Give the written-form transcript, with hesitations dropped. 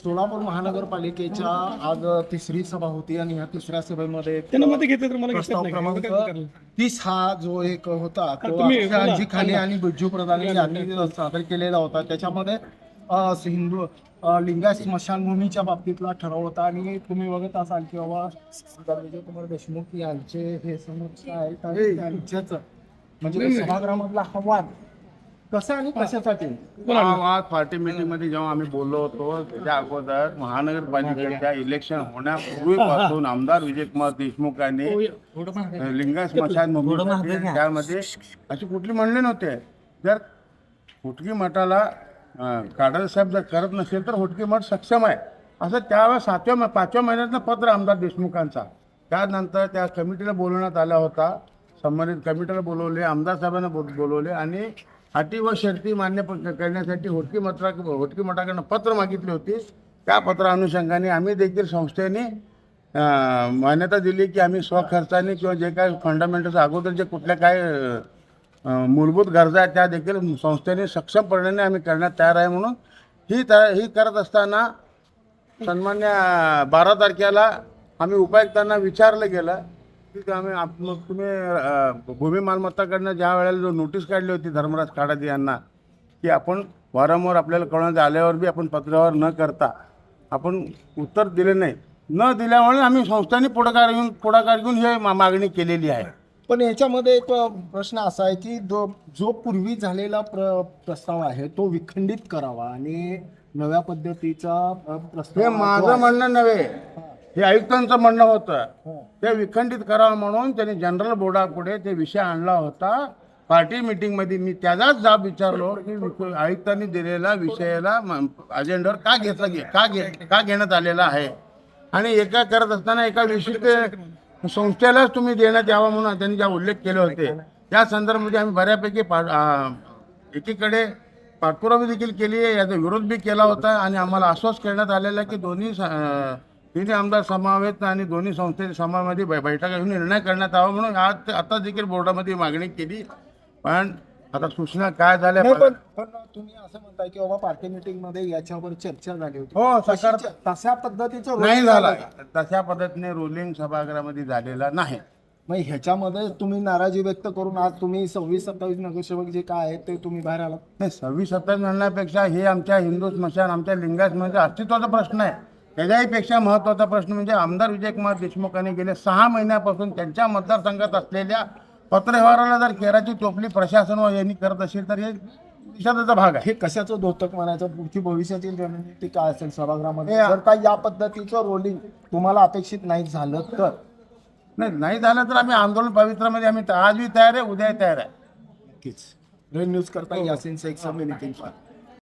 सोलापूर महानगरपालिकेच्या आज तिसरी सभा होती आणि ह्या तिसऱ्या सभेमध्ये त्यांना मध्ये घेतलं तर मला घेतलं प्रस्ताव नाही. क्रमांक एवढं काय करणार? 30 हा जो एक होता तो तुम्ही अक्षय बोला. अंजी खाली आणि बिज्जू प्रधान यांनी सादर केलेला होता. त्याच्यामध्ये हिंदू लिंगायत स्मशानभूमीच्या बाबतीतला ठराव होता आणि तुम्ही बघत असाल की बाबा सरदार विजयकुमार देशमुख यांचे हे समक्ष आहेत आणि त्यांच्याच म्हणजे सभागृहामधला हा वाद कसा आणि कशासाठी हा वाद पार्टी मीटिंग मध्ये जेव्हा आम्ही बोललो होतो त्याच्या अगोदर महानगरपालिकेच्या इलेक्शन होण्यापूर्वीपासून आमदार विजयकुमार देशमुख यांनी लिंगायत स्मशानभूमी त्यामध्ये अशी कुठली म्हणले नव्हते. जर हुटकी मठाला काडाल साहेब जर करत नसेल तर हुटकी मठ सक्षम आहे असं त्यावेळेस 5व्या महिन्यातलं पत्र आमदार देशमुखांचा. त्यानंतर त्या कमिटीला बोलवण्यात आला होता. संबंधित कमिटीला बोलवले, आमदार साहेबांना बोलवले आणि अटी व शर्ती मान्य करण्यासाठी हुटकी मठाकडनं पत्र मागितली होती. त्या पत्रा अनुषंगाने आम्ही देखील संस्थेने मान्यता दिली की आम्ही स्वखर्चाने किंवा जे काय फंडामेंटल्स अगोदर जे कुठल्या काय मूलभूत गरजा आहेत त्या देखील संस्थेने सक्षमपणाने आम्ही करण्यात तयार आहे. म्हणून ही करत असताना सन्मान्य 12 तारखेला आम्ही उपायुक्तांना विचारलं गेलं की मग तुम्ही भूमी मालमत्ताकडनं ज्या वेळेला जो नोटीस काढली होती धर्मराज काडादी यांना की आपण वारंवार आपल्याला कळवण्यात आल्यावर बी आपण पत्रावर न करता आपण उत्तर दिले नाही. न दिल्यामुळे आम्ही संस्थांनी पुढाकार घेऊन हे मागणी केलेली आहे. पण याच्यामध्ये एक प्रश्न असा आहे की जो पूर्वी झालेला प्रस्ताव आहे तो विखंडित करावा आणि नव्या पद्धतीचा प्रस्ताव हे माझं म्हणणं नव्हे, हे आयुक्तांचं म्हणणं होतं. ते विखंडित करावं म्हणून त्यांनी जनरल बोर्डापुढे ते विषय आणला होता. पार्टी मीटिंगमध्ये मी त्याचाच जाब विचारलो की आयुक्तांनी दिलेला विषयाला अजेंडावर का घेण्यात आलेला आहे आणि एका करत असताना एका विशिष्ट संस्थेलाच तुम्ही देण्यात यावा म्हणून त्यांनी ज्या उल्लेख केले होते त्या संदर्भामध्ये आम्ही बऱ्यापैकी एकीकडे पाठपुरावा देखील केली आहे, याचा विरोध बी केला होता आणि आम्हाला आश्वास करण्यात आलेला की तिन्ही आमदार समावेत आणि दोन्ही संस्थेच्या समावेमध्ये बैठका घेऊन निर्णय करण्यात यावा म्हणून आता देखील बोर्डामध्ये मागणी केली. पण आता सूचना काय झाल्या पण तुम्ही असं म्हणताय की बाबा पार्टी मीटिंग मध्ये याच्यावर चर्चा झाली होती. हो, तशा पद्धतीचं नाही झाला. तशा पद्धतीने रोलिंग सभागृहामध्ये झालेला नाही. मग ह्याच्यामध्ये तुम्ही नाराजी व्यक्त करून आज तुम्ही 26-27 नगरसेवक जे काय आहेत ते तुम्ही बाहेर आलात. नाही, 26-27 म्हणण्यापेक्षा हे आमच्या हिंदू स्मशान आमच्या लिंगायत म्हणजे अस्तित्वाचा प्रश्न आहे. त्याच्याही पेक्षा महत्त्वाचा प्रश्न म्हणजे आमदार विजयकुमार देशमुखांनी गेले 6 महिन्यापासून त्यांच्या मतदारसंघात असलेल्या पत्रव्यवहाराला जर केराची टोपली प्रशासन व यांनी करत असेल तर हे निषेधाचा भाग आहे. हे कशाचं धोतक म्हणायचं, पुढची भविष्यातील रणनीती काय असेल सभागृहामध्ये जर का या पद्धतीचं रोलिंग तुम्हाला अपेक्षित नाही झालं तर? नाही झालं तर आम्ही आंदोलन पवित्रामध्ये आम्ही आजही तयार आहे, उद्याही तयार आहे. नक्कीच. न्यूज करता यासिन शेख, नितीन